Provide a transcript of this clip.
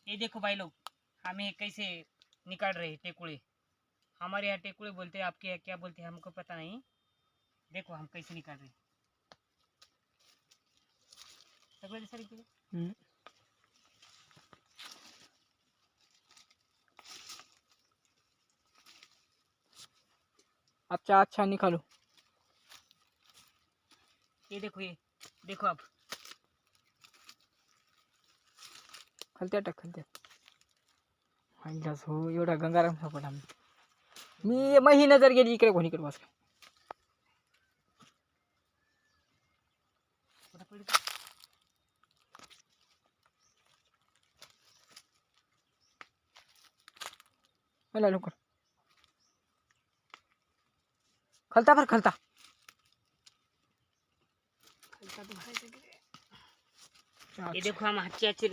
ये देखो भाई लोग, हमें कैसे निकाल रहे हैं टेकुड़े। हमारे यहाँ टेकुड़े बोलते हैं, आपके यहाँ क्या बोलते हैं हमको पता नहीं। देखो हम कैसे निकाल रहे हैं। अच्छा अच्छा निकालो। ये देखो आप। खालत्या टाक खालत्या. हो एवढा गंगाराम सापडला. मी मही नजर गेली इकडे कोणीकडे बसला. मला लवकर खालता फार खालता. ये देखो हम अच्छे अच्छे